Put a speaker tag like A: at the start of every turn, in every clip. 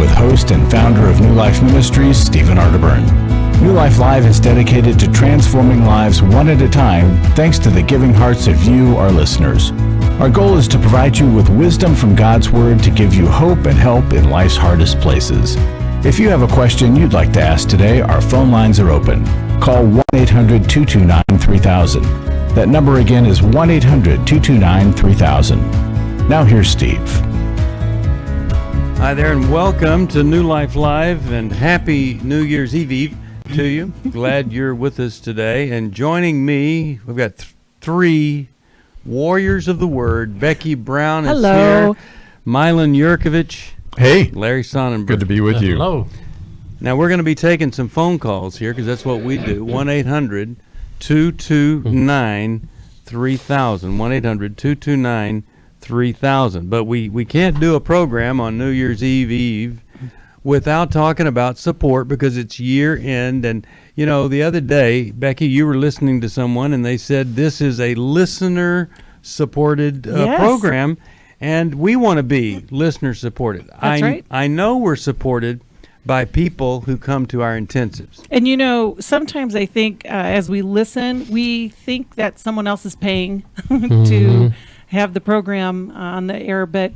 A: with host and founder of New Life Ministries, Stephen Arterburn. New Life Live is dedicated to transforming lives one at a time, thanks to the giving hearts of you, our listeners. Our goal is to provide you with wisdom from God's Word to give you hope and help in life's hardest places. If you have a question you'd like to ask today, our phone lines are open. Call 1-800-229-3000. That number again is 1-800-229-3000. Now here's Steve.
B: Hi there, and welcome to New Life Live, and happy New Year's Eve to you. Glad you're with us today. And joining me, we've got three warriors of the Word. Becky Brown is here. Milan Yerkovich.
C: Hey.
B: Larry Sonnenberg.
C: Good to be with you.
D: Hello.
B: Now, we're going to be taking some phone calls here because that's what we do. 1-800-229-3000. 1-800-229-3000. But we can't do a program on New Year's Eve without talking about support because it's year end. And, you know, the other day, Becky, you were listening to someone and they said this is a listener-supported program, and we want to be listener-supported.
E: That's right.
B: I know we're supported by people who come to our intensives.
E: And, you know, sometimes I think as we listen, we think that someone else is paying to have the program on the air, but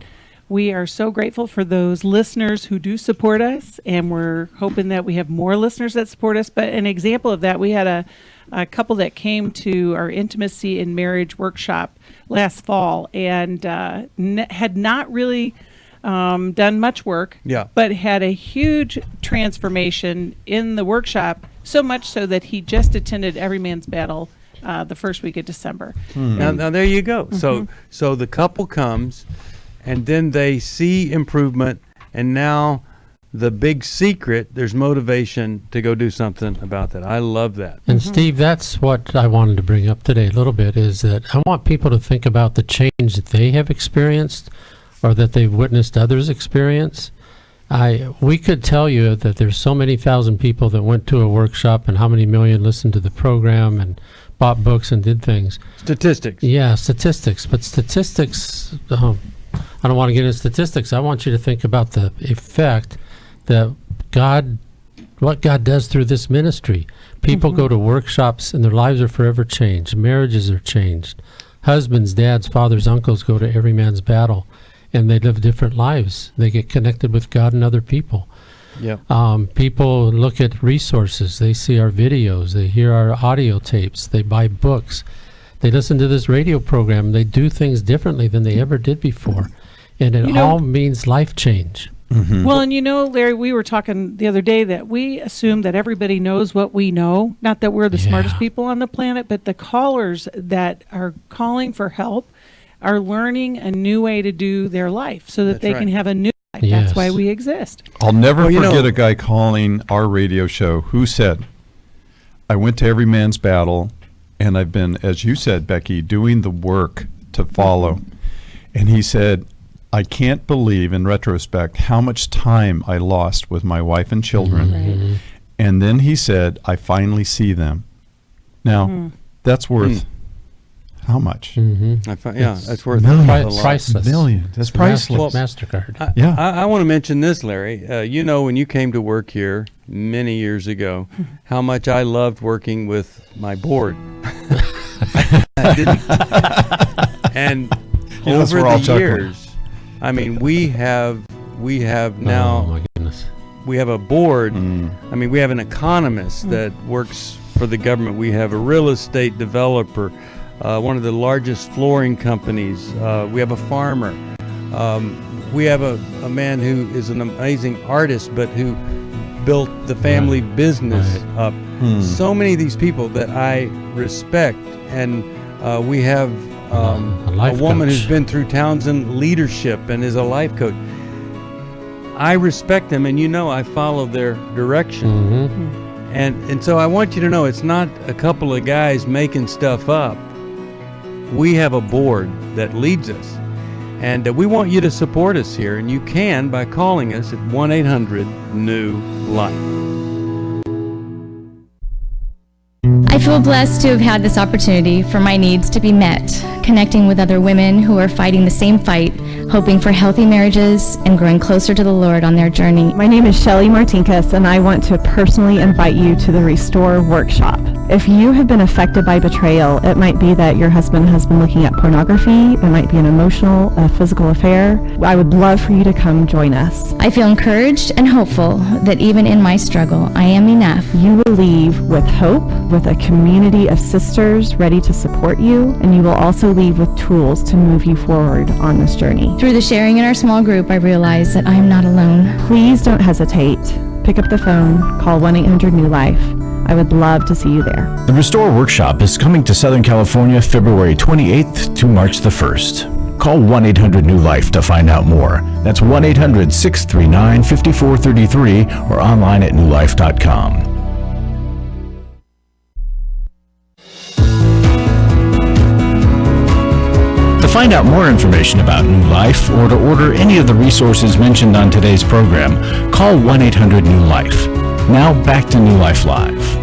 E: we are so grateful for those listeners who do support us, and we're hoping that we have more listeners that support us. But an example of that, we had a couple that came to our intimacy and marriage workshop last fall and had not really done much work, but had a huge transformation in the workshop, so much so that he just attended Every Man's Battle the first week of December.
B: Now there you go. So the couple comes, and then they see improvement, and now the big secret, there's motivation to go do something about that. I love that.
D: And Steve, that's what I wanted to bring up today a little bit, is that I want people to think about the change that they have experienced or that they've witnessed others experience. We could tell you that there's so many thousand people that went to a workshop and how many million listened to the program and bought books and did things.
B: Statistics.
D: Yeah, statistics. But statistics, I don't want to get into statistics. I want you to think about the effect that what God does through this ministry. People go to workshops and their lives are forever changed. Marriages are changed. Husbands, dads, fathers, uncles go to Every Man's Battle, and they live different lives. They get connected with God and other people. People look at resources. They see our videos. They hear our audio tapes. They buy books. They listen to this radio program. They do things differently than they ever did before. And it all means life change.
E: Well, and you know, Larry, we were talking the other day that we assume that everybody knows what we know. Not that we're the smartest people on the planet, but the callers that are calling for help are learning a new way to do their life so that they can have a new life.
D: Yes.
E: That's why we exist.
C: I'll never forget a guy calling our radio show who said, I went to Every Man's Battle, and I've been, as you said, Becky, doing the work to follow. And he said, I can't believe, in retrospect, how much time I lost with my wife and children. And then he said, I finally see them. Now, that's worth how much?
B: That's worth
D: priceless.
C: Millions. That's priceless.
D: MasterCard.
B: I want to mention this, Larry. You know, when you came to work here many years ago, how much I loved working with my board. I didn't. And over the years, I mean, we have now.
D: Oh my goodness.
B: We have a board. I mean, we have an economist that works for the government. We have a real estate developer, one of the largest flooring companies. We have a farmer. We have a man who is an amazing artist, but who built the family business up. So many of these people that I respect, and we have a woman who's been through Townsend leadership and is a life coach. I respect them, and you know I follow their direction. And so I want you to know it's not a couple of guys making stuff up. We have a board that leads us, and we want you to support us here, and you can by calling us at 1-800-NEW-LIFE.
F: I feel blessed to have had this opportunity for my needs to be met, connecting with other women who are fighting the same fight, hoping for healthy marriages and growing closer to the Lord on their journey.
G: My name is Shelly Martinkus, and I want to personally invite you to the Restore Workshop. If you have been affected by betrayal, it might be that your husband has been looking at pornography, it might be an emotional, physical affair. I would love for you to come join us.
F: I feel encouraged and hopeful that even in my struggle, I am enough.
G: You will leave with hope, with a community of sisters ready to support you, and you will also leave with tools to move you forward on this journey.
F: Through the sharing in our small group, I realize that I am not alone.
G: Please don't hesitate. Pick up the phone, call 1-800-NEW-LIFE. I would love to see you there.
A: The Restore Workshop is coming to Southern California February 28th to March the 1st. Call 1-800-NEW-LIFE to find out more. That's 1-800-639-5433 or online at newlife.com. To find out more information about New Life or to order any of the resources mentioned on today's program, call 1-800-NEW-LIFE. Now back to New Life Live.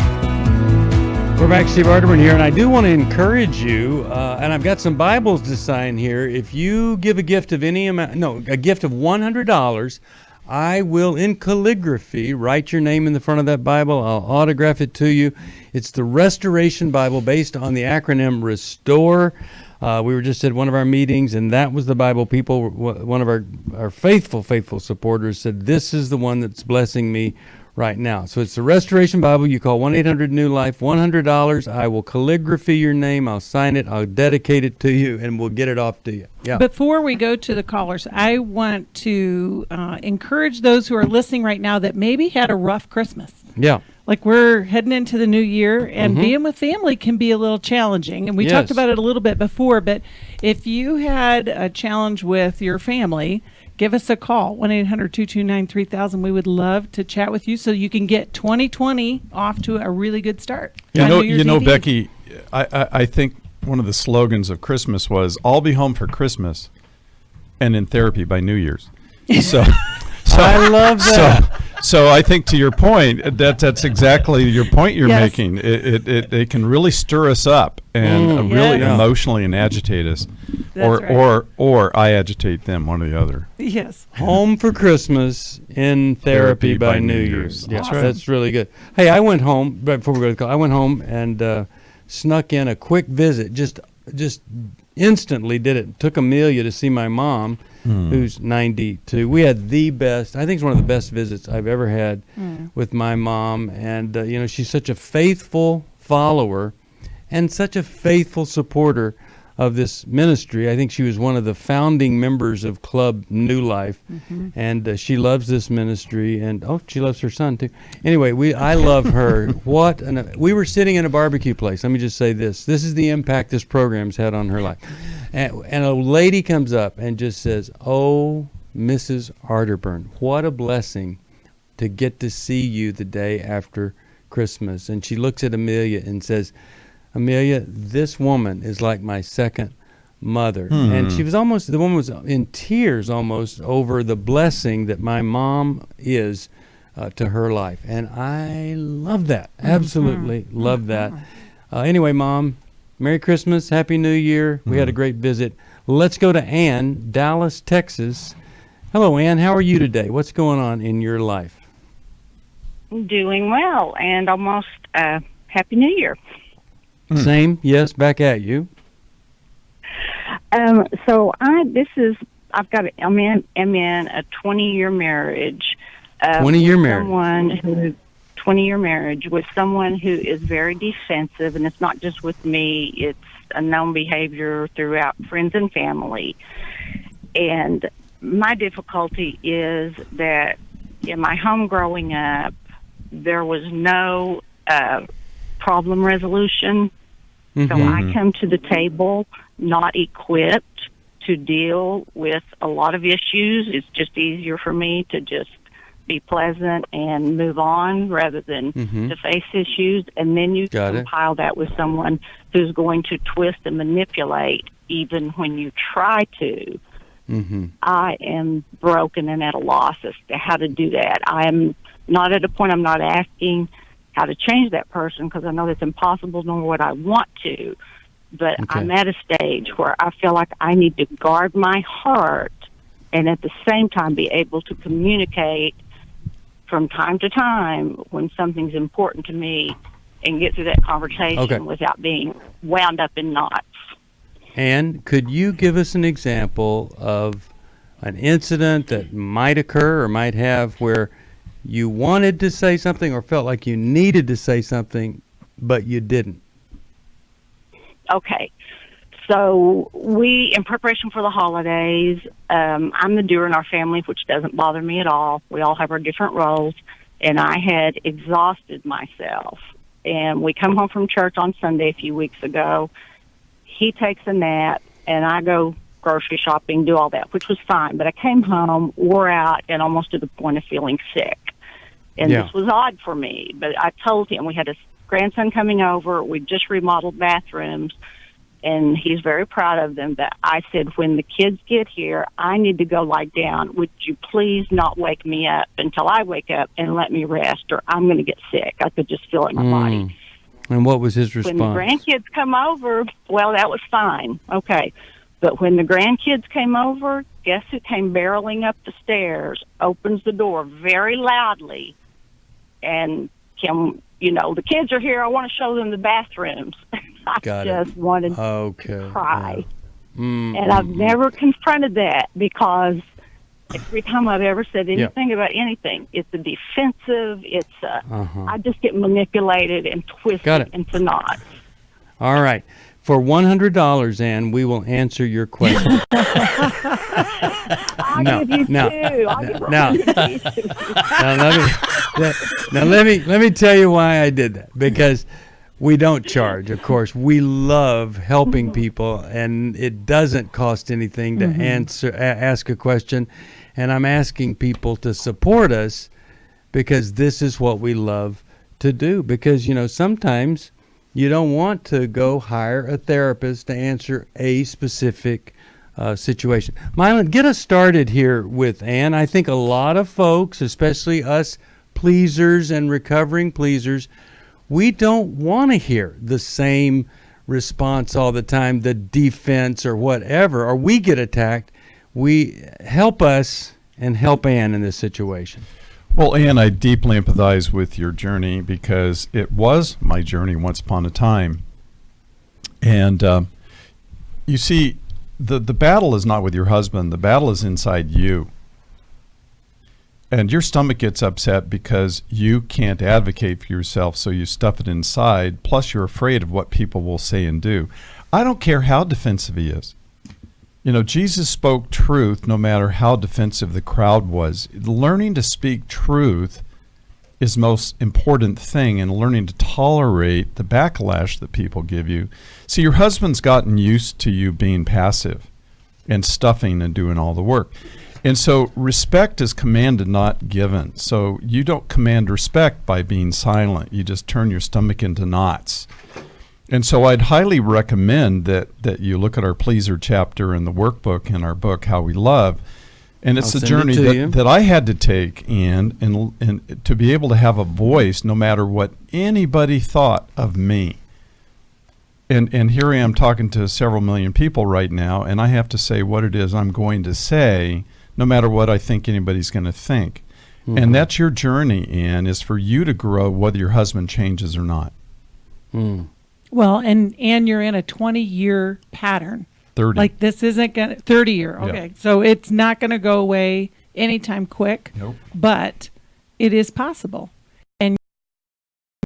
B: We're back, Steve Arterburn here, and I do want to encourage you, and I've got some Bibles to sign here. If you give a gift of any amount, a gift of $100, I will, in calligraphy, write your name in the front of that Bible. I'll autograph it to you. It's the Restoration Bible based on the acronym RESTORE. We were just at one of our meetings, and that was the Bible people. One of our faithful supporters said, this is the one that's blessing me right now. So it's the Restoration Bible. You call 1-800-NEW-LIFE, $100. I will calligraphy your name. I'll sign it. I'll dedicate it to you, and we'll get it off to you. Yeah.
E: Before we go to the callers, I want to encourage those who are listening right now that maybe had a rough Christmas.
B: Yeah.
E: Like we're heading into the new year, and being with family can be a little challenging. And we talked about it a little bit before, but if you had a challenge with your family, give us a call, 1-800-229-3000. We would love to chat with you so you can get 2020 off to a really good start.
C: You know, Becky, I think one of the slogans of Christmas was, I'll be home for Christmas and in therapy by New Year's. So
B: I love that.
C: So I think to your point, that's exactly your point you're making. It can really stir us up and really emotionally and agitate us. Or I agitate them, one or the other.
E: Yes.
B: Home for Christmas, in therapy by New Year's. Yeah,
E: Awesome.
B: That's really good. Hey, I went home, right before we go to the call, I went home and snuck in a quick visit. Just instantly did it. Took Amelia to see my mom, who's 92. We had the best, I think it's one of the best visits I've ever had with my mom. And, she's such a faithful follower and such a faithful supporter of this ministry. I think she was one of the founding members of Club New Life, and she loves this ministry, and she loves her son too. Anyway, I love her. We were sitting in a barbecue place. Let me just say this is the impact this program's had on her life. And a lady comes up and just says, "Oh, Mrs. Arterburn, what a blessing to get to see you the day after Christmas." And she looks at Amelia and says, "Amelia, this woman is like my second mother." And the woman was in tears almost over the blessing that my mom is to her life. And I love that. Absolutely love that. Anyway, Mom, Merry Christmas, Happy New Year. We had a great visit. Let's go to Ann, Dallas, Texas. Hello, Ann. How are you today? What's going on in your life?
H: Doing well, and almost Happy New Year.
B: Same, yes, back at you.
H: So I'm in a 20-year marriage.
B: 20-year marriage.
H: 20-year marriage with someone who is very defensive, and it's not just with me, it's a known behavior throughout friends and family. And my difficulty is that in my home growing up, there was no problem resolution. So I come to the table not equipped to deal with a lot of issues. It's just easier for me to just be pleasant and move on rather than to face issues. And then you compile that with someone who's going to twist and manipulate even when you try to. I am broken and at a loss as to how to do that. I am not at a point I'm not asking how to change that person, because I know that's impossible nor what I want to. But I'm at a stage where I feel like I need to guard my heart and at the same time be able to communicate from time to time when something's important to me and get through that conversation without being wound up in knots.
B: And could you give us an example of an incident that might occur or might have where you wanted to say something or felt like you needed to say something, but you didn't?
H: Okay. So we, in preparation for the holidays, I'm the doer in our family, which doesn't bother me at all. We all have our different roles, and I had exhausted myself. And we come home from church on Sunday a few weeks ago. He takes a nap, and I go grocery shopping, do all that, which was fine. But I came home, wore out, and almost to the point of feeling sick. And this was odd for me. But I told him we had a grandson coming over. We just remodeled bathrooms, and he's very proud of them. But I said, when the kids get here, I need to go lie down. Would you please not wake me up until I wake up and let me rest, or I'm going to get sick. I could just feel it in my body.
B: And what was his response?
H: When the grandkids come over, well, that was fine. Okay. But when the grandkids came over, guess who came barreling up the stairs, opens the door very loudly, and the kids are here. I want to show them the bathrooms. I just wanted to cry.
B: Yeah.
H: And I've never confronted that, because every time I've ever said anything about anything, it's a defensive. It's I just get manipulated and twisted into knots.
B: All right. For $100, Ann, we will answer your question.
H: I'll give you two.
B: Now, let me tell you why I did that. Because we don't charge, of course. We love helping people, and it doesn't cost anything to ask a question. And I'm asking people to support us because this is what we love to do. Because, sometimes you don't want to go hire a therapist to answer a specific situation. Milan, get us started here with Ann. I think a lot of folks, especially us pleasers and recovering pleasers, we don't want to hear the same response all the time, the defense or whatever, or we get attacked. We help us and help Ann in this situation.
C: Well, Ann, I deeply empathize with your journey because it was my journey once upon a time. And you see, the battle is not with your husband. The battle is inside you. And your stomach gets upset because you can't advocate for yourself, so you stuff it inside. Plus, you're afraid of what people will say and do. I don't care how defensive he is. Jesus spoke truth no matter how defensive the crowd was. Learning to speak truth is the most important thing, and learning to tolerate the backlash that people give you. See, your husband's gotten used to you being passive and stuffing and doing all the work. And so respect is commanded, not given. So you don't command respect by being silent. You just turn your stomach into knots. And so I'd highly recommend that you look at our Pleaser chapter in the workbook in our book, How We Love. And it's a journey that I had to take and to be able to have a voice no matter what anybody thought of me. And here I am talking to several million people right now, and I have to say what it is I'm going to say no matter what I think anybody's going to think. And that's your journey, Ann, is for you to grow whether your husband changes or not.
E: Well, and you're in a 20-year pattern.
C: 30.
E: Like this isn't going to, 30-year, okay. Yeah. So it's not going to go away anytime quick.
C: Nope.
E: But it is possible. And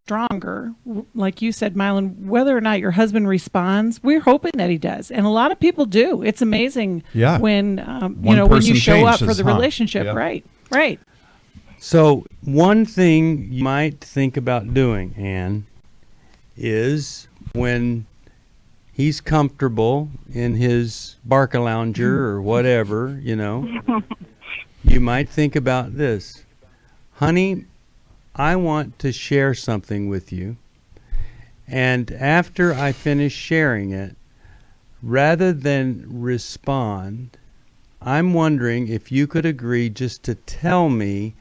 E: stronger, like you said, Milan, whether or not your husband responds, we're hoping that he does. And a lot of people do. It's amazing when, when you show up for the relationship. Yeah. Right.
B: So one thing you might think about doing, Ann, is when he's comfortable in his Barcalounger or whatever, you might think about this. Honey, I want to share something with you. And after I finish sharing it, rather than respond, I'm wondering if you could agree just to tell me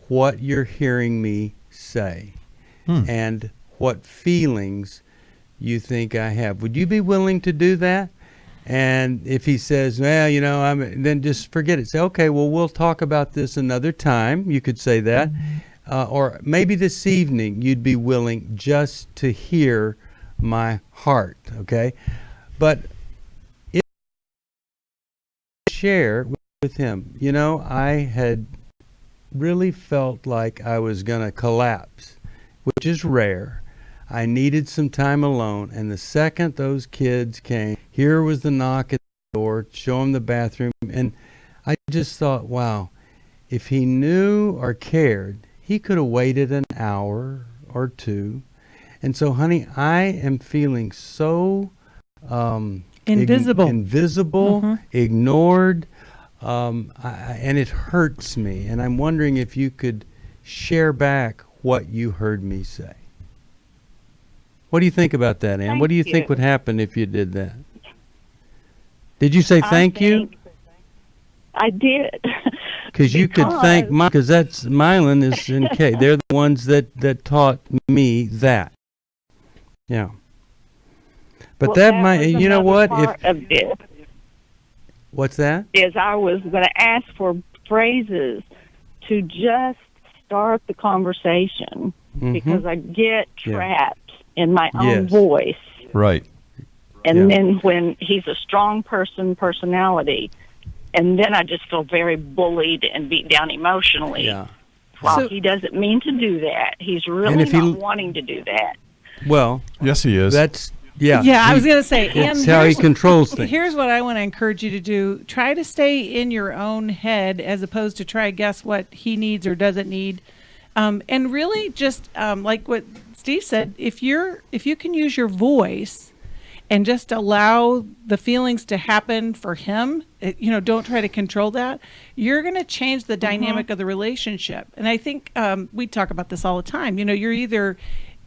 B: what you're hearing me say. and what feelings you think I have. Would you be willing to do that? And if he says, well, then just forget it. Say, okay, well, we'll talk about this another time. You could say that. Or maybe this evening you'd be willing just to hear my heart, okay? But if I share with him, I had really felt like I was going to collapse, which is rare. I needed some time alone, and the second those kids came, here was the knock at the door, show them the bathroom, and I just thought, wow, if he knew or cared, he could have waited an hour or two. And so, honey, I am feeling so invisible, ignored, and it hurts me. And I'm wondering if you could share back what you heard me say. What do you think about that, Ann? What do you think would happen if you did that? Did you say thank you?
H: I did.
B: Because you could thank because that's Milan is in K. They're the ones that taught me that. Yeah. But
H: well,
B: that might, you know what?
H: Part of this
B: what's that?
H: Is I was going to ask for phrases to just start the conversation because I get trapped in my own voice.
C: Right.
H: And then when he's a strong personality, and then I just feel very bullied and beat down emotionally. Yeah. While he doesn't mean to do that, he's really not wanting to do that.
B: Well,
C: yes, he is.
B: That's
E: I was going to say,
B: that's how he controls things.
E: Here's what I want to encourage you to do: try to stay in your own head, as opposed to try to guess what he needs or doesn't need, and really just like what Steve said, if you can use your voice and just allow the feelings to happen for him, don't try to control that, you're going to change the dynamic of the relationship. And I think we talk about this all the time. You're either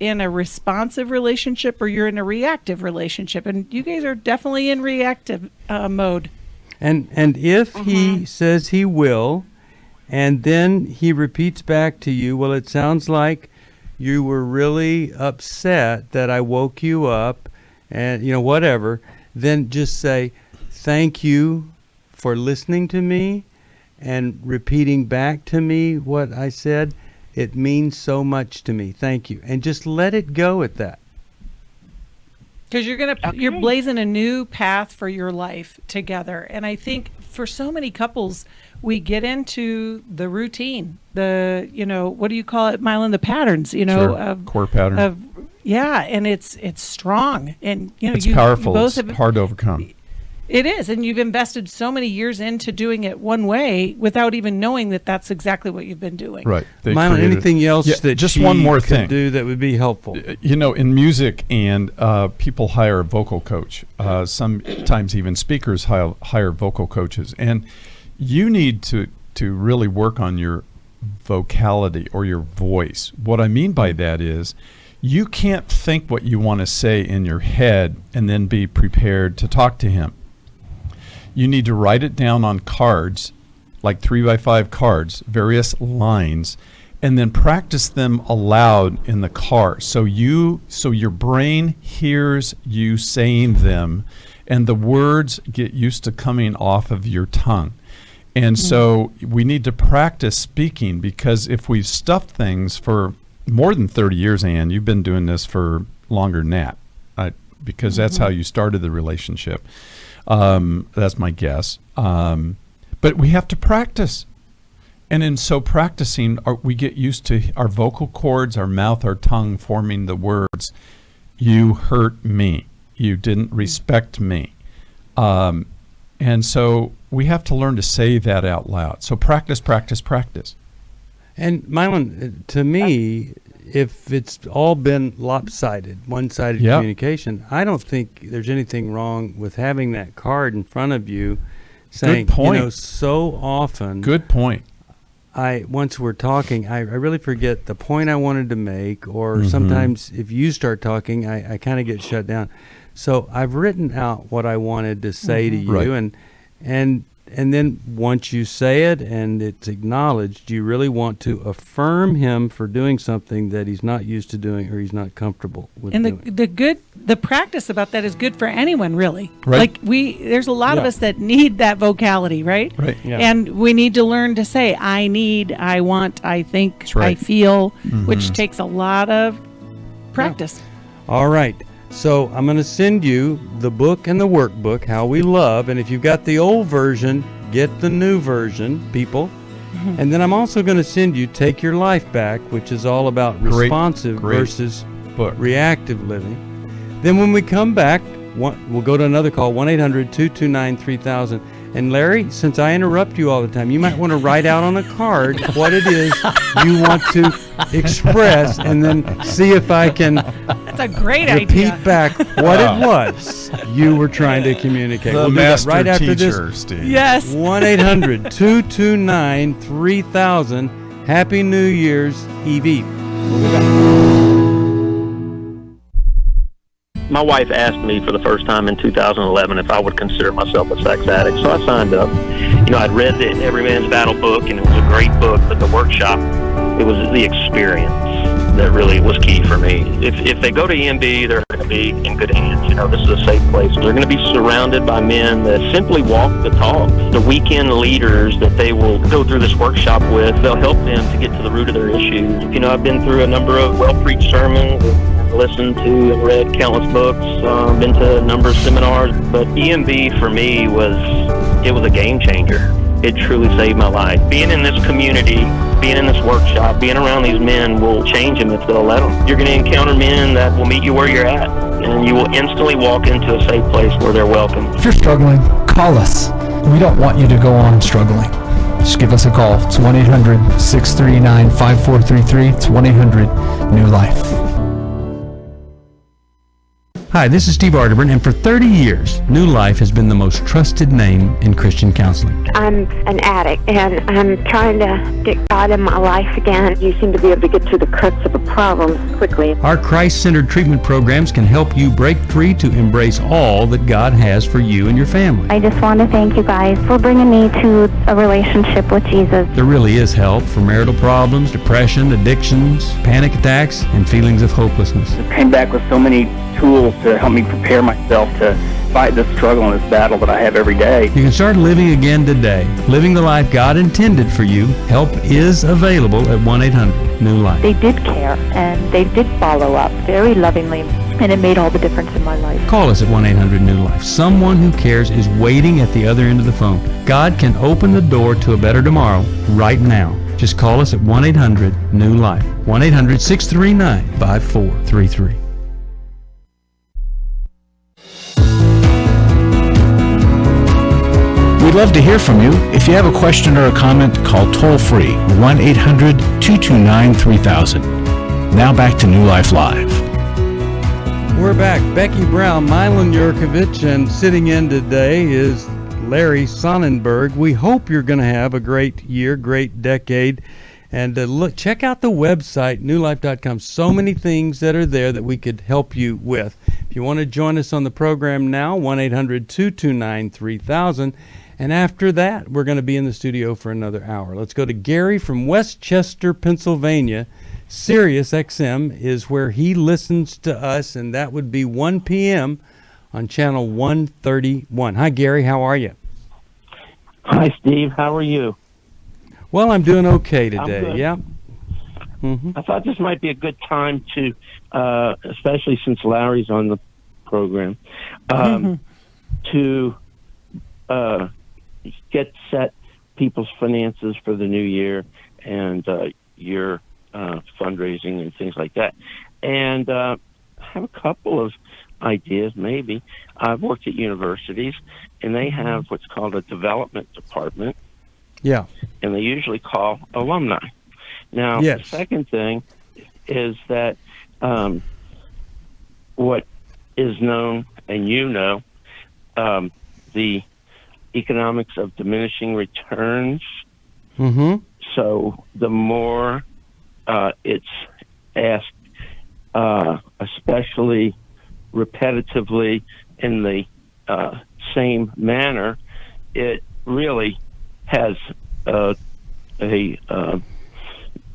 E: in a responsive relationship or you're in a reactive relationship, and you guys are definitely in reactive mode.
B: And if he says he will, and then he repeats back to you, well, it sounds like you were really upset that I woke you up, and whatever, then just say thank you for listening to me and repeating back to me what I said. It means so much to me. Thank you. And just let it go at that.
E: Because you're blazing a new path for your life together. And I think for so many couples, we get into the routine, what do you call it, Milan? The patterns,
C: core pattern.
E: And it's strong, and
C: it's powerful. It's hard to overcome.
E: It is, and you've invested so many years into doing it one way without even knowing that that's exactly what you've been doing.
C: Right.
B: Milan, anything else that
C: just one more thing
B: do that would be helpful?
C: In music, and people hire a vocal coach. Sometimes even speakers hire vocal coaches, and you need to really work on your vocality or your voice. What I mean by that is, you can't think what you want to say in your head and then be prepared to talk to him. You need to write it down on cards, like 3x5 cards, various lines, and then practice them aloud in the car. So your brain hears you saying them, and the words get used to coming off of your tongue. And so we need to practice speaking, because if we've stuffed things for more than 30 years, Ann, you've been doing this for longer than that, because that's how you started the relationship. That's my guess. But we have to practice. And in so practicing, we get used to our vocal cords, our mouth, our tongue forming the words, you hurt me, you didn't respect me. And so we have to learn to say that out loud. So practice, practice, practice.
B: And Milan, to me, if it's all been lopsided, one-sided communication, I don't think there's anything wrong with having that card in front of you saying,
C: good point.
B: So often.
C: Good point.
B: Once we're talking, I really forget the point I wanted to make, or sometimes if you start talking, I kind of get shut down. So I've written out what I wanted to say to you, and And then once you say it and it's acknowledged, you really want to affirm him for doing something that he's not used to doing or he's not comfortable with
E: And
B: doing.
E: the practice about that is good for anyone, really.
C: Right.
E: Like there's a lot of us that need that vocality, right?
C: Right.
B: Yeah.
E: And we need to learn to say, I need, I want, I think,
C: That's right.
E: I feel, which takes a lot of practice.
B: All right. So I'm going to send you the book and the workbook, How We Love. And if you've got the old version, get the new version, people. And then I'm also going to send you Take Your Life Back, which is all about responsive versus
C: book.
B: reactive living. Then when we come back, we'll go to another call, 1-800-229-3000. And Larry, since I interrupt you all the time, you might want to write out on a card what it is you want to express, and then see if I can
E: That's a great
B: repeat
E: idea.
B: back what it was you were trying to communicate.
C: The
B: We'll do that
C: master
B: right after
C: teacher,
B: this.
C: Steve.
E: Yes.
B: 1-800-229-3000. Happy New Year's Eve Eve. We'll be back.
I: My wife asked me for the first time in 2011 if I would consider myself a sex addict, so I signed up. You know, I'd read the Every Man's Battle book, and it was a great book, but the workshop, it was the experience that really was key for me. If they go to EMB, they're going to be in good hands. You know, this is a safe place. They're going to be surrounded by men that simply walk the talk. The weekend leaders that they will go through this workshop with, they'll help them to get to the root of their issues. You know, I've been through a number of well-preached sermons, listened to and read countless books, been to a number of seminars, but EMB for me was a game changer. It truly saved my life. Being in this community, being in this workshop, being around these men will change them if they'll let them. You're going to encounter men that will meet you where you're at, and you will instantly walk into a safe place where they're welcome.
J: If you're struggling, call us. We don't want you to go on struggling. Just give us a call. It's 1-800-639-5433. It's 1-800-NEW-LIFE.
B: Hi, this is Steve Arterburn, and for 30 years, New Life has been the most trusted name in Christian counseling.
K: I'm an addict, and I'm trying to get God in my life again. You seem to be able to get to the crux of the problem quickly.
B: Our Christ-centered treatment programs can help you break free to embrace all that God has for you and your family.
K: I just want to thank you guys for bringing me to a relationship with Jesus.
B: There really is help for marital problems, depression, addictions, panic attacks, and feelings of hopelessness.
L: I came back with so many tools to help me prepare myself to fight this struggle and this battle that I have every day.
B: You can start living again today, living the life God intended for you. Help is available at 1-800-NEW-LIFE.
K: They did care, and they did follow up very lovingly, and it made all the difference in my life.
B: Call us at 1-800-NEW-LIFE. Someone who cares is waiting at the other end of the phone. God can open the door to a better tomorrow right now. Just call us at 1-800-NEW-LIFE. 1-800-639-5433.
A: We'd love to hear from you. If you have a question or a comment, call toll-free 1-800-229-3000. Now back to New Life Live.
B: We're back. Becky Brown, Milan, Yerkovich, and sitting in today is Larry Sonnenberg. We hope you're going to have a great year, great decade. And check out the website, newlife.com. So many things that are there that we could help you with. If you want to join us on the program now, 1-800-229-3000. And after that, we're going to be in the studio for another hour. Let's go to Gary from Westchester, Pennsylvania. Sirius XM is where he listens to us, and that would be 1 p.m. on channel 131. Hi, Gary. How are you?
L: Hi, Steve. How are you?
B: Well, I'm doing okay today.
L: I'm good.
B: Yeah. Mm-hmm.
L: I thought this might be a good time to, especially since Larry's on the program, to get set people's finances for the new year and your fundraising and things like that. And I have a couple of ideas, maybe. I've worked at universities, and they have what's called a development department.
B: Yeah.
L: And they usually call alumni. Now,
B: yes.
L: The second thing is that what is known, and you know, the economics of diminishing returns.
B: Mm-hmm.
L: So the more it's asked, especially repetitively in the same manner, it really has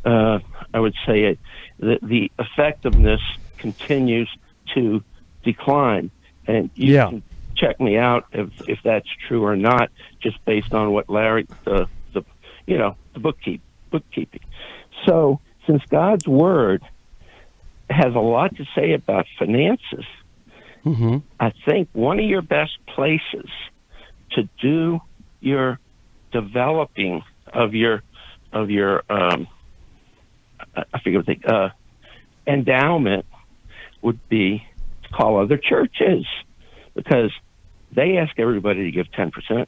L: I would say the effectiveness continues to decline. And you can check me out if that's true or not, just based on what Larry, the bookkeeping. So, since God's Word has a lot to say about finances, I think one of your best places to do your developing of your I forget what endowment would be to call other churches, because they ask everybody to give 10%.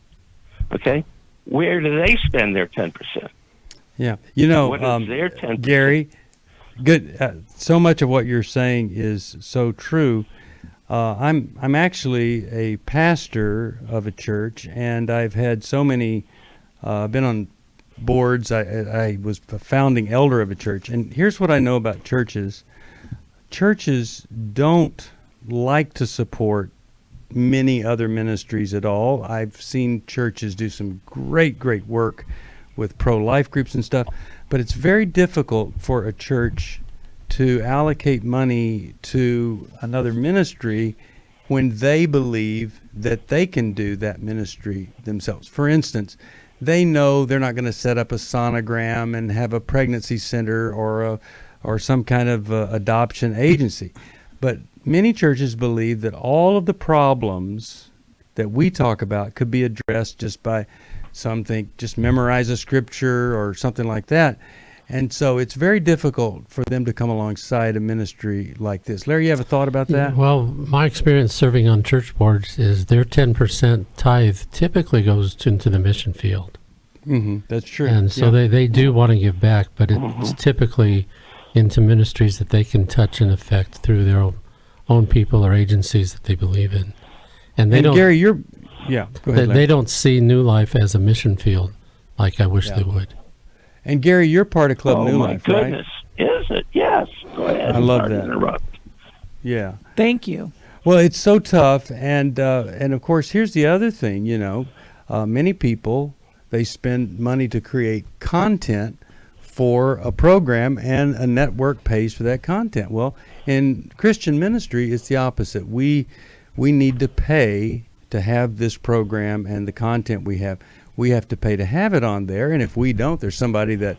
L: Okay, where do they spend their 10%?
B: Yeah,
L: what is their 10%?
B: Gary, good. So much of what you're saying is so true. I'm actually a pastor of a church, and I've had so many. Been on boards. I was a founding elder of a church, and here's what I know about churches. Churches don't like to support many other ministries at all. I've seen churches do some great work with pro-life groups and stuff, but it's very difficult for a church to allocate money to another ministry when they believe that they can do that ministry themselves. For instance, they know they're not going to set up a sonogram and have a pregnancy center or some kind of adoption agency. But many churches believe that all of the problems that we talk about could be addressed just by just memorize a scripture or something like that. And so it's very difficult for them to come alongside a ministry like this. Larry, you have a thought about that?
D: Well, my experience serving on church boards is their 10% tithe typically goes into the mission field.
B: That's true.
D: And so they do want to give back, but it's typically into ministries that they can touch and affect through their own people or agencies that they believe in. And they don't,
B: Gary, go ahead,
D: they don't see New Life as a mission field like I wish they would.
B: And Gary, you're part of Club New Life, right?
L: Oh, my goodness. Is it? Yes. Go ahead.
B: I love that.
L: Interrupt.
B: Yeah.
E: Thank you.
B: Well, it's so tough. And of course, here's the other thing, many people, they spend money to create content for a program, and a network pays for that content. Well, in Christian ministry, it's the opposite. We need to pay to have this program and the content we have. We have to pay to have it on there, and if we don't, there's somebody that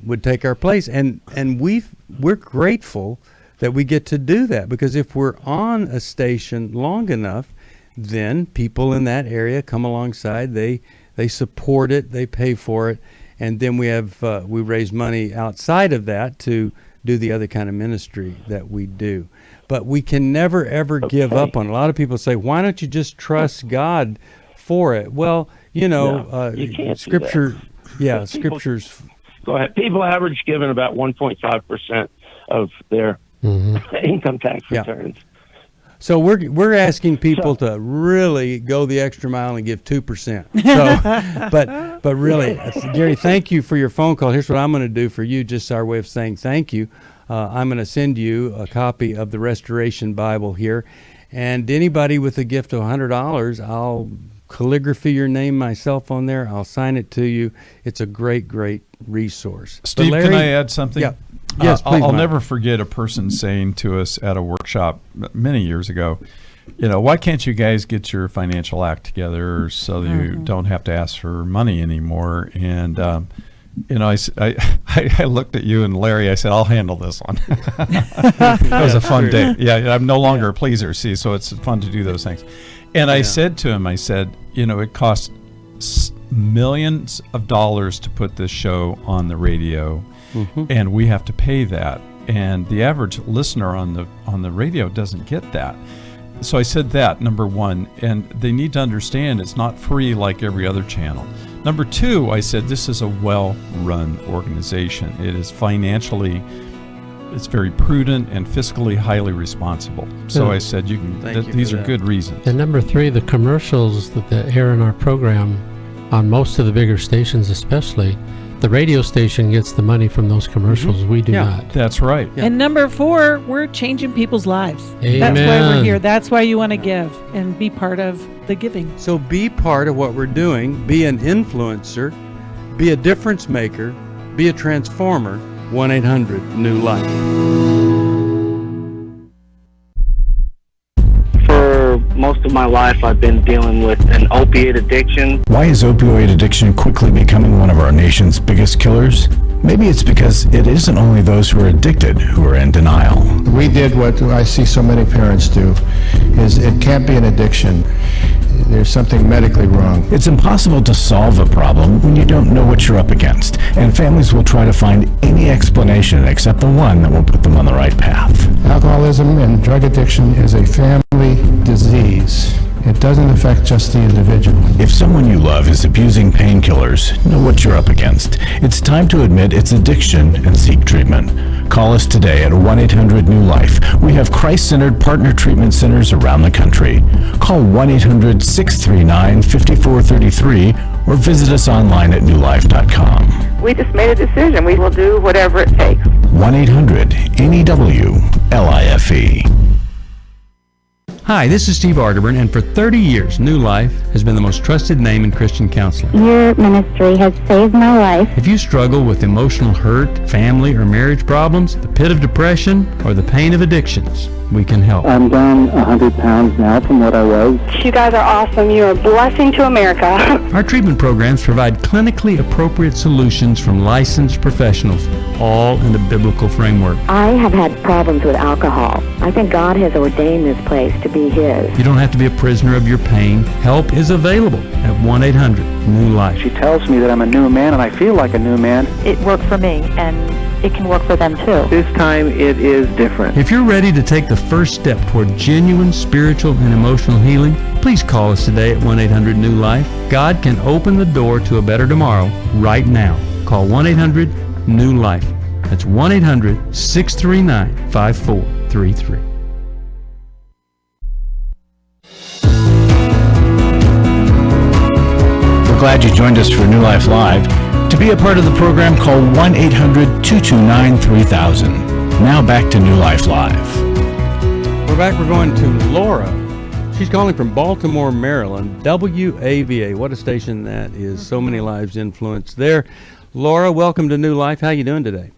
B: would take our place. And we're grateful that we get to do that, because if we're on a station long enough, then people in that area come alongside. They support it, they pay for it, and then we raise money outside of that to do the other kind of ministry that we do. But we can never ever give up on it. A lot of people say, "Why don't you just trust God for it?" Well,
L: you can't
B: Scripture,
L: do
B: Scriptures.
L: Go ahead. People average giving about 1.5% of their income tax returns.
B: So we're asking people to really go the extra mile and give 2%. So, but really, Gary, thank you for your phone call. Here's what I'm going to do for you, just our way of saying thank you. I'm going to send you a copy of the Restoration Bible here, and anybody with a gift of $100, I'll calligraphy your name myself on there. I'll sign it to you. It's a great resource.
C: Steve,
B: Larry,
C: can I add something?
B: Yeah. Yes, please.
C: I'll never forget a person saying to us at a workshop many years ago, why can't you guys get your financial act together so you don't have to ask for money anymore? And, I looked at you and Larry, I said, I'll handle this one. That was a fun day. Yeah, I'm no longer a pleaser, see, so it's fun to do those things. And I said to him, it costs millions of dollars to put this show on the radio, and we have to pay that. And the average listener on the radio doesn't get that. So I said that, number one, and they need to understand it's not free like every other channel. Number two, I said this is a well-run organization. It is financially, it's very prudent and fiscally highly responsible. So I said these are good reasons.
D: And number three, the commercials that air in our program on most of the bigger stations especially, the radio station gets the money from those commercials. We do
B: Yeah.
D: not.
C: That's right.
B: Yeah.
E: And number 4, we're changing people's lives.
D: Amen.
E: That's why we're here. That's why you want to give and be part of the giving.
B: So be part of what we're doing. Be an influencer. Be a difference maker. Be a transformer. 1-800-NEW-LIFE.
M: For most of my life, I've been dealing with an opiate addiction.
A: Why is opioid addiction quickly becoming one of our nation's biggest killers? Maybe it's because it isn't only those who are addicted who are in denial.
N: We did what I see so many parents do, is it can't be an addiction. There's something medically wrong.
A: It's impossible to solve a problem when you don't know what you're up against, and families will try to find any explanation except the one that will put them on the right path.
N: Alcoholism and drug addiction is a family disease. It doesn't affect just the individual.
A: If someone you love is abusing painkillers, know what you're up against. It's time to admit it's addiction and seek treatment. Call us today at 1-800-NEW-LIFE. We have Christ-centered partner treatment centers around the country. Call 1-800-639-5433 or visit us online at newlife.com.
K: We just made a decision. We will do whatever it takes.
A: 1-800-NEW-LIFE.
B: Hi, this is Steve Arterburn, and for 30 years, New Life has been the most trusted name in Christian counseling.
O: Your ministry has saved my life.
B: If you struggle with emotional hurt, family or marriage problems, the pit of depression, or the pain of addictions, we can help.
P: I'm down 100 pounds now from what I was.
K: You guys are awesome. You're a blessing to America.
B: Our treatment programs provide clinically appropriate solutions from licensed professionals, all in the biblical framework.
K: I have had problems with alcohol. I think God has ordained this place to be His.
B: You don't have to be a prisoner of your pain. Help is available at 1-800-NEW-LIFE.
P: She tells me that I'm a new man, and I feel like a new man.
O: It worked for me, and it can work for them too.
P: This time it is different.
B: If you're ready to take the first step toward genuine spiritual and emotional healing, please call us today at 1-800-NEW-LIFE. God can open the door to a better tomorrow right now. Call 1-800-NEW-LIFE. That's 1-800-639-5433.
A: We're glad you joined us for New Life Live. To be a part of the program, call 1-800-229-3000. Now back to New Life Live.
B: We're back. We're going to Laura. She's calling from Baltimore, Maryland. WAVA. What a station that is. So many lives influenced there. Laura, welcome to New Life. How you doing today?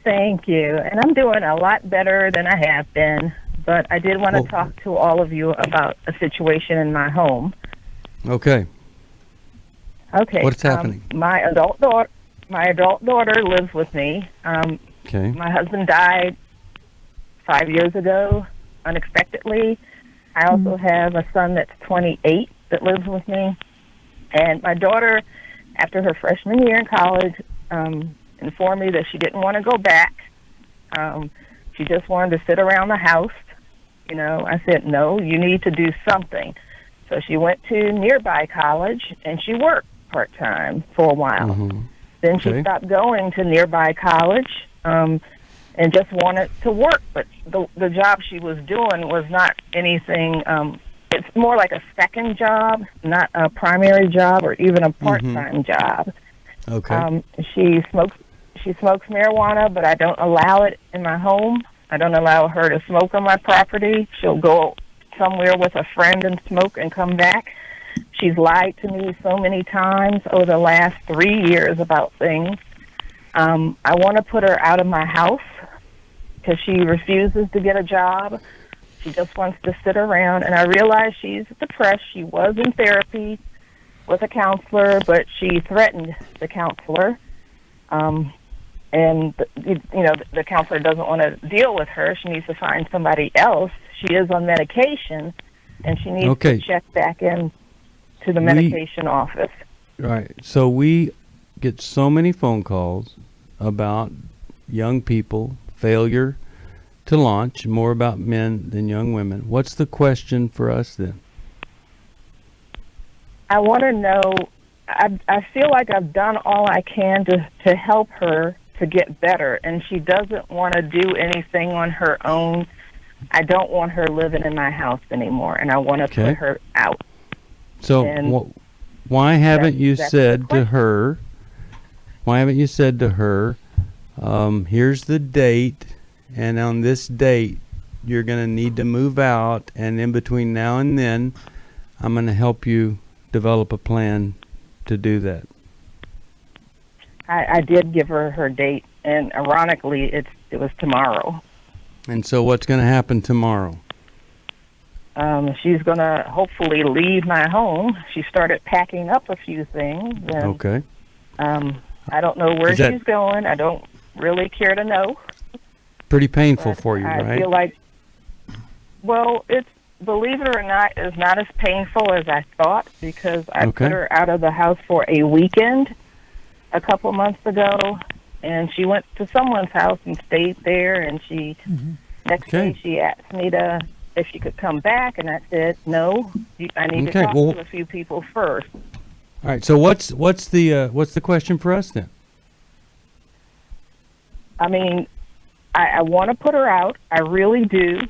Q: Thank you. And I'm doing a lot better than I have been. But I did want to talk to all of you about a situation in my home.
B: Okay.
Q: Okay.
B: What's happening?
Q: My adult daughter lives with me.
B: Okay.
Q: My husband died 5 years ago, unexpectedly. I also have a son that's 28 that lives with me. And my daughter, after her freshman year in college, informed me that she didn't want to go back. She just wanted to sit around the house. You know, I said, no, you need to do something. So she went to nearby college, and she worked part-time for a while.
B: Mm-hmm.
Q: Then she stopped going to nearby college and just wanted to work. But the job she was doing was not anything, it's more like a second job, not a primary job or even a part-time job.
B: Okay.
Q: She smokes marijuana, but I don't allow it in my home. I don't allow her to smoke on my property. She'll go somewhere with a friend and smoke and come back. She's lied to me so many times over the last 3 years about things. I want to put her out of my house because she refuses to get a job. She just wants to sit around, and I realize she's depressed. She was in therapy with a counselor, but she threatened the counselor. And, the counselor doesn't want to deal with her. She needs to find somebody else. She is on medication, and she needs to check back in to the medication office.
B: Right. So we get so many phone calls about young people, failure to launch, more about men than young women. What's the question for us then?
Q: I want to know, I feel like I've done all I can to help her to get better, and she doesn't want to do anything on her own. I don't want her living in my house anymore, and I want to put her out.
B: So why haven't you said to her, why haven't you said to her, here's the date, and on this date, you're going to need to move out, and in between now and then, I'm going to help you develop a plan to do that.
Q: I did give her date, and ironically, it was tomorrow.
B: And so what's going to happen tomorrow?
Q: She's going to hopefully leave my home. She started packing up a few things. And,
B: Okay.
Q: I don't know where she's going. I don't really care to know.
B: Pretty painful for you,
Q: I
B: right?
Q: feel like, well, it's, believe it or not, is not as painful as I thought, because I put her out of the house for a weekend a couple months ago, and she went to someone's house and stayed there, and she next day she asked me if she could come back, and I said no. I need to talk to a few people first.
B: All right. So what's the question for us then?
Q: I mean, I want to put her out. I really do.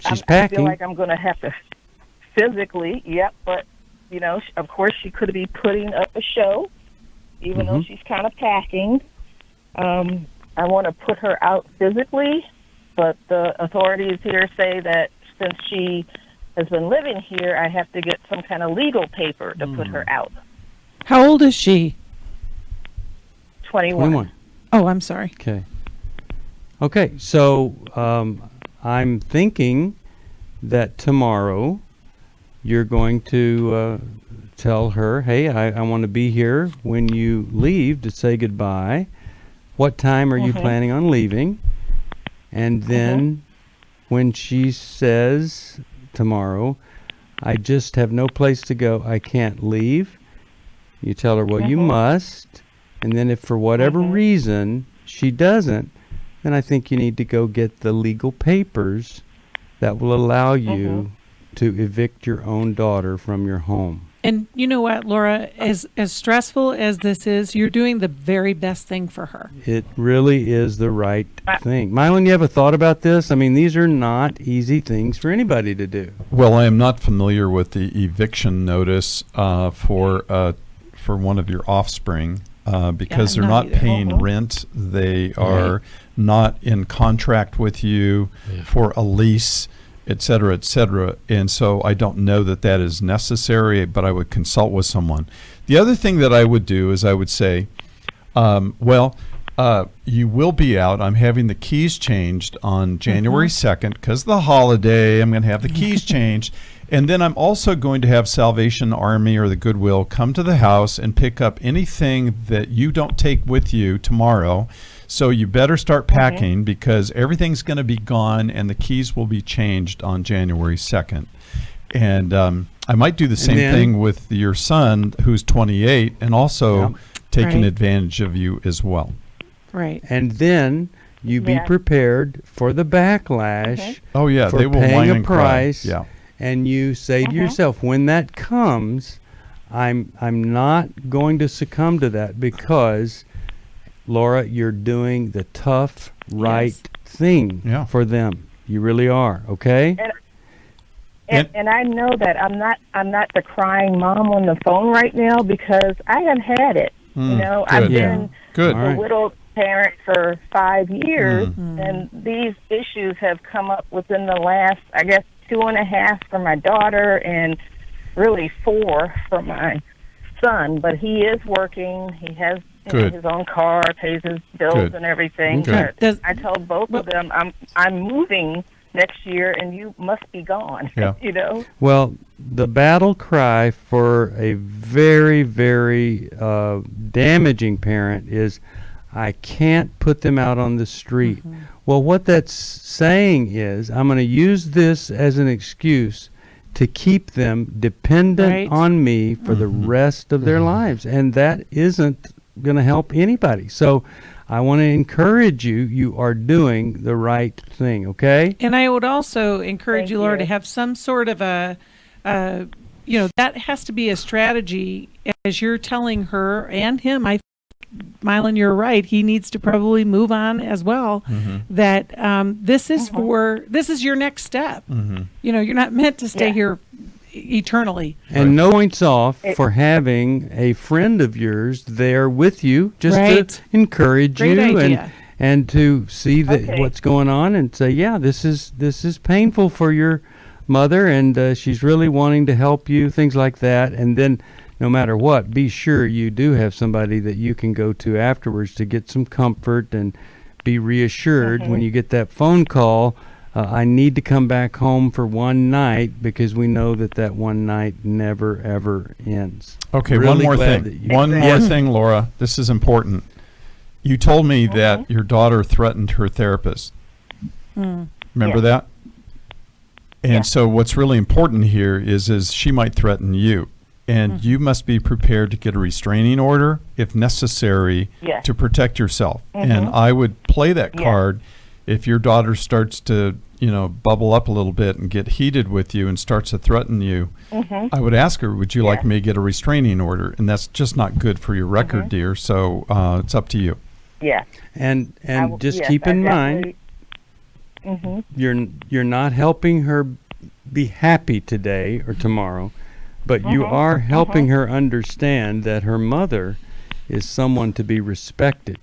B: She's packing.
Q: I feel like I'm going to have to physically, but, of course she could be putting up a show, even though she's kind of packing. I want to put her out physically, but the authorities here say that since she has been living here, I have to get some kind of legal paper to put her out.
E: How old is she?
Q: 21.
E: Oh, I'm sorry.
B: Okay. So I'm thinking that tomorrow you're going to tell her, hey, I want to be here when you leave to say goodbye. What time are you planning on leaving? And then when she says tomorrow, I just have no place to go, I can't leave, you tell her, well, you must. And then if for whatever reason she doesn't, then I think you need to go get the legal papers that will allow you to evict your own daughter from your home.
E: And you know what, Laura, as stressful as this is, you're doing the very best thing for her.
B: It really is the right thing. Milan, you have a thought about this? I mean, these are not easy things for anybody to do.
C: Well, I am not familiar with the eviction notice for one of your offspring because they're not paying rent. They are not in contract with you for a lease, et cetera, and so I don't know that is necessary, but I would consult with someone. The other thing that I would do is I would say, you will be out. I'm having the keys changed on January 2nd because the holiday. I'm going to have the keys changed. And then I'm also going to have Salvation Army or the Goodwill come to the house and pick up anything that you don't take with you tomorrow. So you better start packing because everything's going to be gone and the keys will be changed on January 2nd. And I might do the same thing with your son who's 28 and also taking advantage of you as well.
E: Right.
B: And then you be prepared for the backlash.
C: Oh, yeah.
B: For
C: they will
B: paying
C: whine
B: a
C: and
B: price.
C: Cry. Yeah.
B: And you say to yourself, when that comes, I'm not going to succumb to that because, Laura, you're doing the tough, right thing for them. You really are. Okay.
Q: And I know that I'm not the crying mom on the phone right now because I have had it. I've been a little parent for 5 years, and these issues have come up within the last, I guess, 2.5 for my daughter and really 4 for my son. But he is working. He has his own car, pays his bills and everything. But I told both of them, I'm moving next year, and you must be gone.
B: Well, the battle cry for a very, very damaging parent is, I can't put them out on the street. Well, what that's saying is, I'm going to use this as an excuse to keep them dependent on me for the rest of their lives, and that isn't going to help anybody. So I want to encourage you. You are doing the right thing, okay?
E: And I would also encourage you, Laura, to have some sort of that has to be a strategy as you're telling her and him. Milan, you're right. He needs to probably move on as well. That this is your next step. You're not meant to stay here eternally.
B: And no points off for having a friend of yours there with you, just to encourage
E: Great
B: you
E: idea.
B: and to see that what's going on and say, yeah, this is painful for your mother, and she's really wanting to help you, things like that. And then no matter what, be sure you do have somebody that you can go to afterwards to get some comfort and be reassured when you get that phone call. I need to come back home for one night, because we know that one night never, ever ends.
C: Okay,
B: Really
C: one more
B: glad
C: thing.
B: that you-
C: One more
B: Yes.
C: thing, Laura. This is important. You told me that your daughter threatened her therapist. Remember that? And so what's really important here is she might threaten you. And you must be prepared to get a restraining order if necessary to protect yourself. And I would play that card if your daughter starts to, bubble up a little bit and get heated with you and starts to threaten you. I would ask her, would you like me to get a restraining order? And that's just not good for your record, dear. So it's up to you.
Q: Yeah.
B: And just keep in mind, you're not helping her be happy today or tomorrow, but you are helping her understand that her mother is someone to be respected.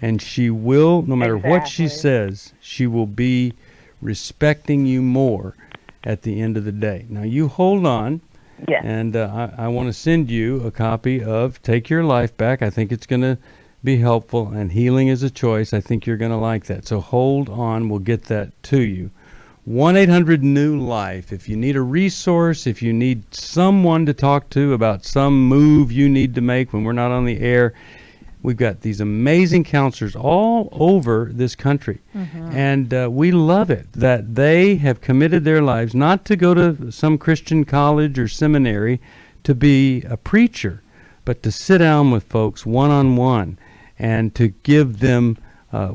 B: And she will, no matter what she says, she will be respecting you more at the end of the day. Now, you hold on. And I want to send you a copy of Take Your Life Back. I think it's going to be helpful, and Healing is a Choice. I think you're going to like that. So hold on. We'll get that to you. 1-800-NEW-LIFE. If you need a resource, if you need someone to talk to about some move you need to make when we're not on the air, we've got these amazing counselors all over this country. And we love it that they have committed their lives not to go to some Christian college or seminary to be a preacher, but to sit down with folks one-on-one and to give them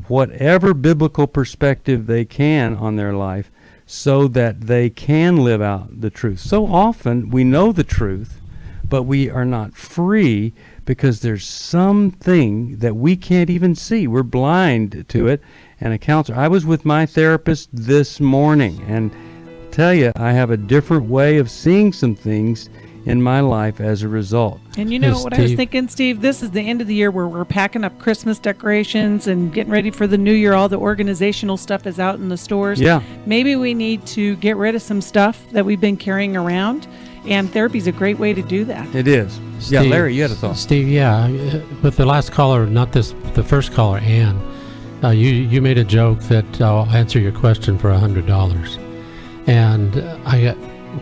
B: whatever biblical perspective they can on their life, so that they can live out the truth. So often we know the truth, but we are not free because there's something that we can't even see. We're blind to it. And a counselor, I was with my therapist this morning, and I'll tell you, I have a different way of seeing some things in my life as a result.
E: And you know what I was thinking, Steve? This is the end of the year where we're packing up Christmas decorations and getting ready for the new year. All the organizational stuff is out in the stores.
B: Yeah.
E: Maybe we need to get rid of some stuff that we've been carrying around, and therapy is a great way to do that.
B: It is.
D: Steve,
B: Larry, you had a thought.
D: Steve, with the last caller, the first caller, Ann, you made a joke that I'll answer your question for $100. And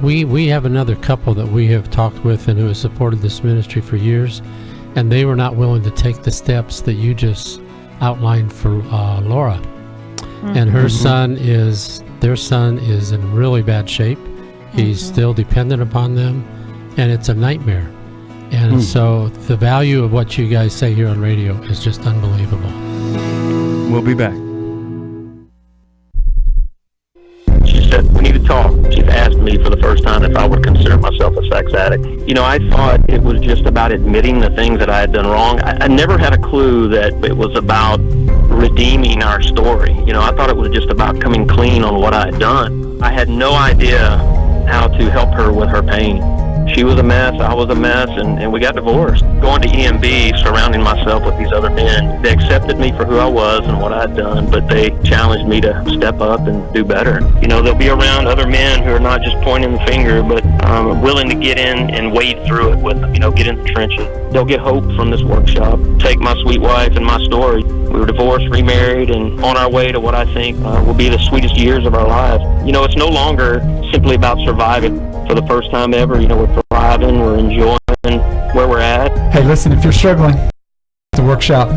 D: we have another couple that we have talked with and who has supported this ministry for years, and they were not willing to take the steps that you just outlined for Laura. And her their son is in really bad shape. He's still dependent upon them, and it's a nightmare. And so the value of what you guys say here on radio is just unbelievable.
B: We'll be back.
I: She said, we need to talk. She's asked me for the first time if I would consider myself a sex addict. I thought it was just about admitting the things that I had done wrong. I never had a clue that it was about redeeming our story. I thought it was just about coming clean on what I had done. I had no idea how to help her with her pain. She was a mess, I was a mess, and we got divorced. Going to EMB, surrounding myself with these other men, they accepted me for who I was and what I had done, but they challenged me to step up and do better. They'll be around other men who are not just pointing the finger, but willing to get in and wade through it with them, get in the trenches. They'll get hope from this workshop. Take my sweet wife and my story. We were divorced, remarried, and on our way to what I think will be the sweetest years of our lives. It's no longer simply about surviving. For the first time ever, we're thriving, we're enjoying where we're at.
J: Hey, listen, if you're struggling, the workshop,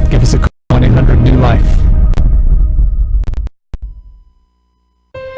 J: give us a call, 1-800-NEW-LIFE.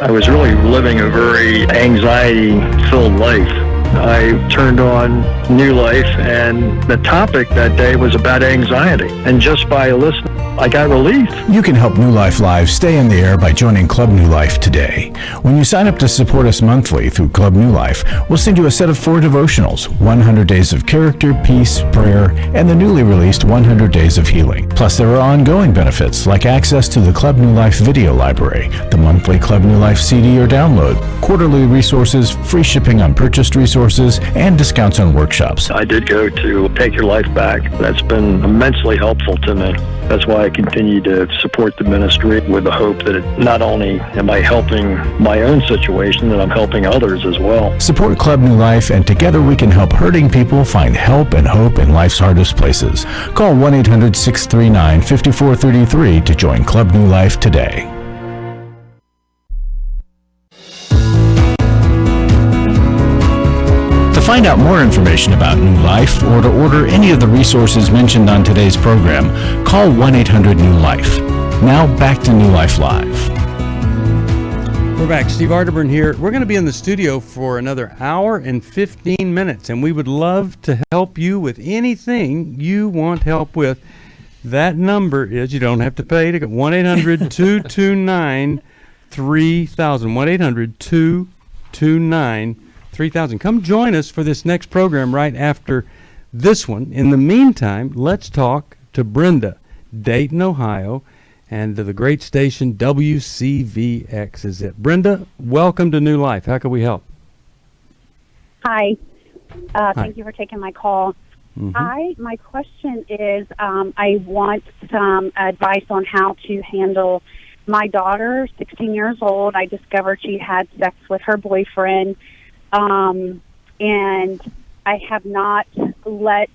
R: I was really living a very anxiety-filled life. I turned on New Life, and the topic that day was about anxiety. And just by listening I got released.
A: You can help New Life Live stay in the air by joining Club New Life today. When you sign up to support us monthly through Club New Life, we'll send you a set of 4 devotionals, 100 Days of Character, Peace, Prayer, and the newly released 100 Days of Healing. Plus, there are ongoing benefits like access to the Club New Life video library, the monthly Club New Life CD or download, quarterly resources, free shipping on purchased resources, and discounts on workshops.
R: I did go to Take Your Life Back. That's been immensely helpful to me. That's why I continue to support the ministry with the hope that not only am I helping my own situation, that I'm helping others as well.
A: Support Club New Life, and together we can help hurting people find help and hope in life's hardest places. Call 1-800-639-5433 to join Club New Life today. To find out more information about New Life or to order any of the resources mentioned on today's program, call 1-800-NEW-LIFE. Now back to New Life Live.
B: We're back. Steve Arterburn here. We're going to be in the studio for another hour and 15 minutes, and we would love to help you with anything you want help with. That number is, you don't have to pay to go, 1-800-229-3000. 1-800-229-3000. Come join us for this next program right after this one. In the meantime, let's talk to Brenda, Dayton, Ohio, and to the great station WCVX is it. Brenda, welcome to New Life. How can we help?
S: Hi. Thank you for taking my call. My question is, I want some advice on how to handle my daughter, 16 years old. I discovered she had sex with her boyfriend. And I have not let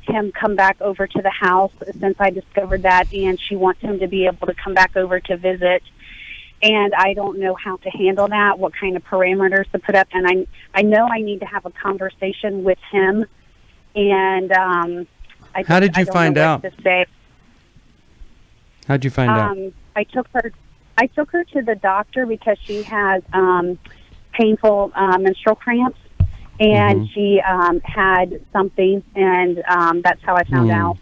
S: him come back over to the house since I discovered that, and she wants him to be able to come back over to visit. And I don't know how to handle that, what kind of parameters to put up. And I know I need to have a conversation with him. And
B: how did you find out? How'd you find out?
S: I took her to the doctor because she has painful menstrual cramps, and she had something, and that's how I found out.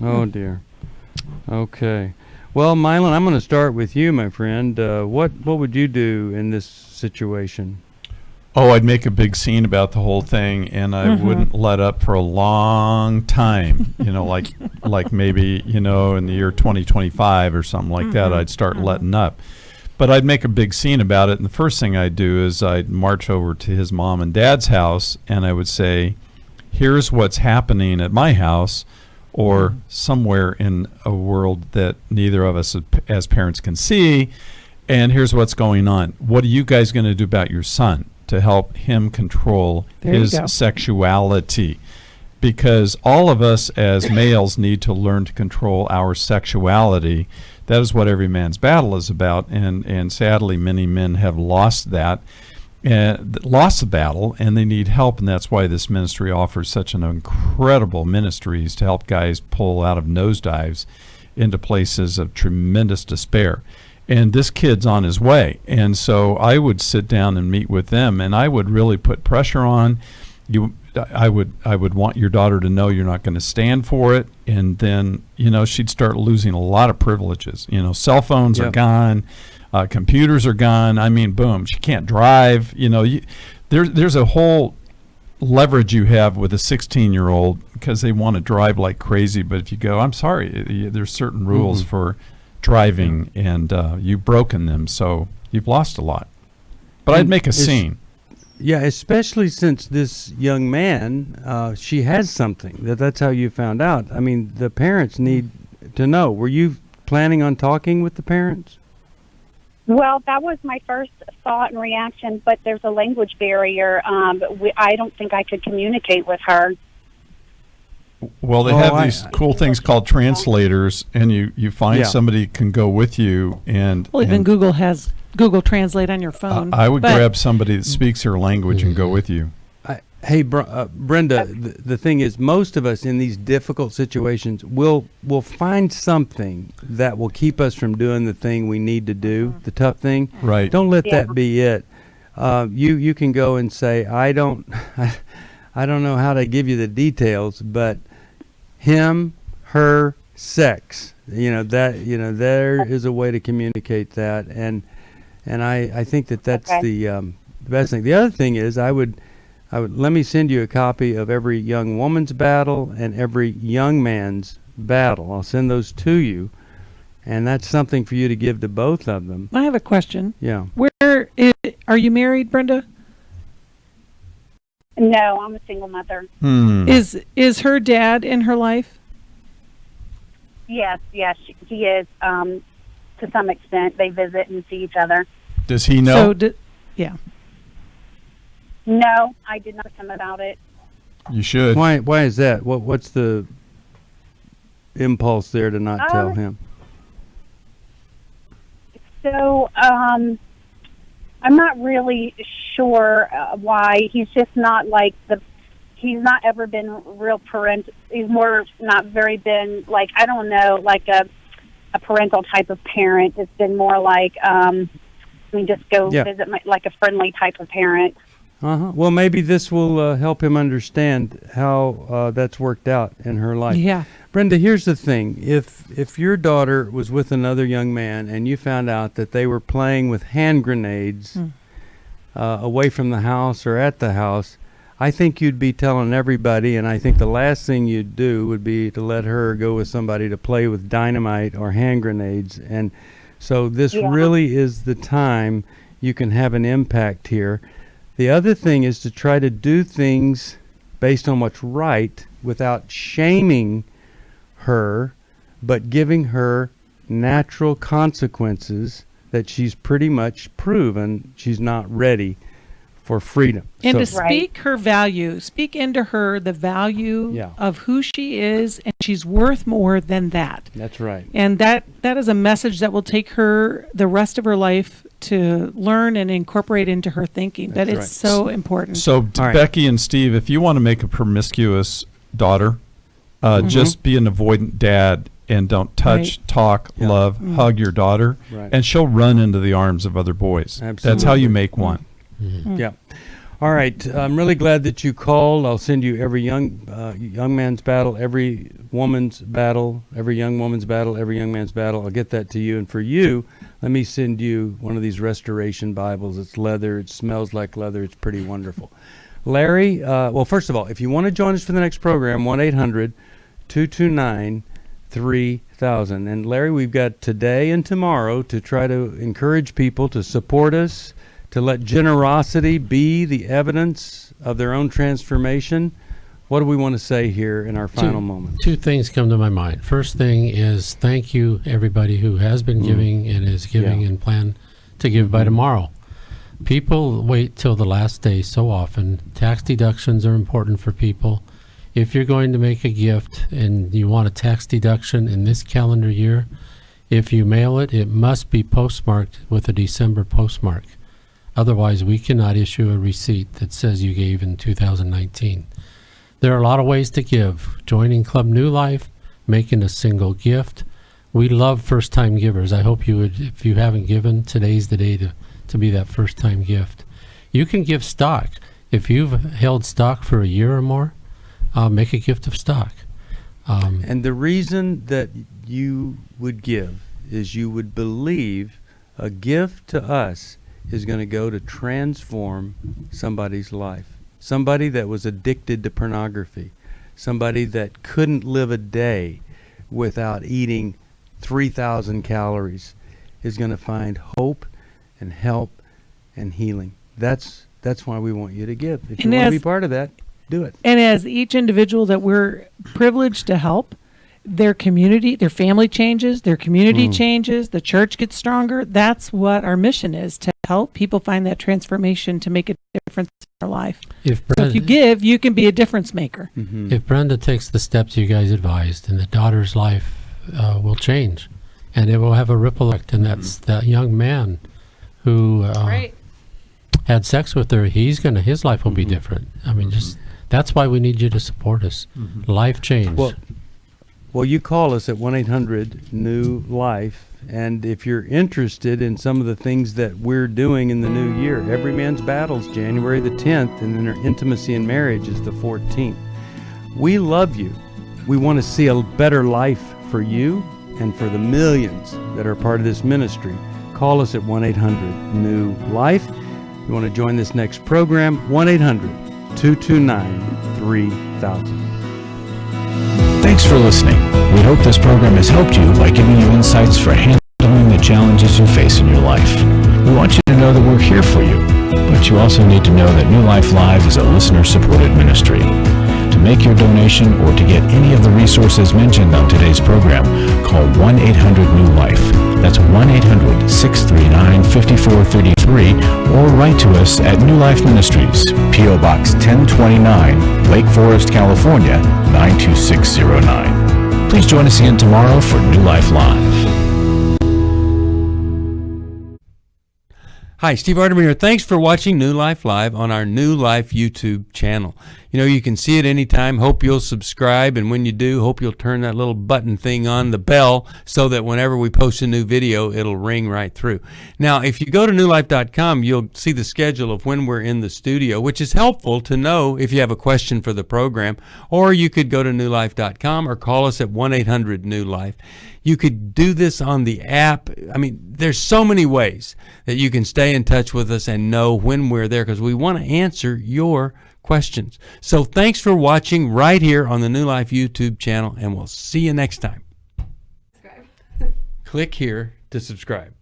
B: Oh dear. Okay. Well, Milan, I'm going to start with you, my friend. What would you do in this situation?
C: Oh, I'd make a big scene about the whole thing, and I wouldn't let up for a long time. Like maybe in the year 2025 or something like that. I'd start letting up. But I'd make a big scene about it, and the first thing I'd do is I'd march over to his mom and dad's house, and I would say, here's what's happening at my house, or somewhere in a world that neither of us as parents can see, and here's what's going on. What are you guys going to do about your son to help him control his sexuality? Because all of us as males need to learn to control our sexuality. That is what every man's battle is about, and sadly many men have lost that, lost the battle, and they need help, and that's why this ministry offers such an incredible ministries to help guys pull out of nosedives into places of tremendous despair. And this kid's on his way, and so I would sit down and meet with them, and I would really put pressure on you. I would want your daughter to know you're not going to stand for it, and then she'd start losing a lot of privileges. Cell phones are gone, computers are gone. I mean, boom, she can't drive. There's a whole leverage you have with a 16-year-old because they want to drive like crazy. But if you go, I'm sorry, there's certain rules for driving, and you've broken them, so you've lost a lot. But I'd make a scene.
B: Yeah, especially since this young man, she has something. That's how you found out. I mean, the parents need to know. Were you planning on talking with the parents?
S: Well, that was my first thought and reaction, but there's a language barrier. I don't think I could communicate with her.
C: Well, they have these cool things called translators, and you find somebody can go with you. Well,
E: even Google has Google Translate on your phone.
C: I would grab somebody that speaks your language and go with you.
B: Hey, Brenda, the thing is, most of us in these difficult situations will find something that will keep us from doing the thing we need to do, the tough thing.
C: Right.
B: Don't let that be it. You can go and say, I don't know how to give you the details, but him, her, sex. There is a way to communicate that, and I think that's the best thing. The other thing is I would let me send you a copy of Every Young Woman's Battle and Every Young Man's Battle. I'll send those to you, and that's something for you to give to both of them.
E: I have a question.
B: Yeah.
E: Are you married, Brenda?
S: No, I'm a single mother.
E: Is her dad in her life?
S: Yes, he is. To some extent, they visit and see each other.
C: Does he know?
E: Yeah.
S: No, I did not ask him about it.
C: You should.
B: Why is that? What's the impulse there to not tell him?
S: So, I'm not really sure why. He's just not like he's not ever been real parental. He's more not very been like, I don't know, like a parental type of parent. It's been more like, we just go visit like a friendly type of parent.
B: Well, maybe this will help him understand how that's worked out in her life.
E: Yeah.
B: Brenda, here's the thing. If your daughter was with another young man and you found out that they were playing with hand grenades away from the house or at the house, I think you'd be telling everybody, and I think the last thing you'd do would be to let her go with somebody to play with dynamite or hand grenades. And so this really is the time you can have an impact here. The other thing is to try to do things based on what's right without shaming her, but giving her natural consequences that she's pretty much proven she's not ready for freedom.
E: And to speak her value, speak into her the value of who she is, and she's worth more than that.
B: That's right.
E: And that is a message that will take her the rest of her life to learn and incorporate into her thinking. That it's so important.
C: So Becky and Steve, if you want to make a promiscuous daughter, just be an avoidant dad and don't touch, talk, love, hug your daughter, and she'll run into the arms of other boys.
B: Absolutely.
C: That's how you make one.
B: Yeah. All right. I'm really glad that you called. I'll send you Every Young Man's Battle, Every Woman's Battle, Every Young Woman's Battle, Every Young Man's Battle. I'll get that to you. And for you, let me send you one of these restoration Bibles. It's leather. It smells like leather. It's pretty wonderful. Larry, well, first of all, if you want to join us for the next program, 1-800-229-3000. And Larry, we've got today and tomorrow to try to encourage people to support us, to let generosity be the evidence of their own transformation. What do we want to say here in our final moments?
D: Two things come to my mind. First thing is thank you, everybody who has been giving and is giving and plan to give by tomorrow. People wait till the last day so often. Tax deductions are important for people. If you're going to make a gift and you want a tax deduction in this calendar year, if you mail it, it must be postmarked with a December postmark. Otherwise, we cannot issue a receipt that says you gave in 2019. There are a lot of ways to give. Joining Club New Life, making a single gift. We love first-time givers. I hope you would, if you haven't given, today's the day to be that first-time gift. You can give stock. If you've held stock for a year or more, make a gift of stock.
B: And the reason that you would give is you would believe a gift to us is going to go to transform somebody's life. Somebody that was addicted to pornography. Somebody that couldn't live a day without eating 3,000 calories is going to find hope and help and healing. That's why we want you to give. If you want to be part of that, do it.
E: And as each individual that we're privileged to help, their community, their family changes, their community changes, the church gets stronger. That's what our mission is, to help people find that transformation to make a difference in their life. So if you give, you can be a difference maker.
D: If Brenda takes the steps you guys advised, and the daughter's life will change, and it will have a ripple effect, and that's that young man who had sex with her, his life will be different. I mean, just that's why we need you to support us. Life change.
B: Well, you call us at 1-800-NEW-LIFE, and if you're interested in some of the things that we're doing in the new year, Every Man's Battle's January the 10th, and then Intimacy in Marriage is the 14th. We love you. We want to see a better life for you and for the millions that are part of this ministry, call us at 1-800-NEW-LIFE. If you want to join this next program, 1-800-229-3000.
A: Thanks for listening. We hope this program has helped you by giving you insights for handling the challenges you face in your life. We want you to know that we're here for you, but you also need to know that New Life Live is a listener-supported ministry. To make your donation or to get any of the resources mentioned on today's program, call 1-800-NEW-LIFE. That's 1-800-639-5433, or write to us at New Life Ministries, P.O. Box 1029, Lake Forest, California, 92609. Please join us again tomorrow for New Life Live.
B: Hi, Steve Arterburn here. Thanks for watching New Life Live on our New Life YouTube channel. You know, you can see it anytime. Hope you'll subscribe, and when you do, hope you'll turn that little button thing on, the bell, so that whenever we post a new video, it'll ring right through. Now, if you go to newlife.com, you'll see the schedule of when we're in the studio, which is helpful to know if you have a question for the program, or you could go to newlife.com or call us at 1-800-NEW-LIFE. You could do this on the app. I mean, there's so many ways that you can stay in touch with us and know when we're there, because we want to answer your questions. So thanks for watching right here on the New Life YouTube channel, and we'll see you next time. Click here to subscribe.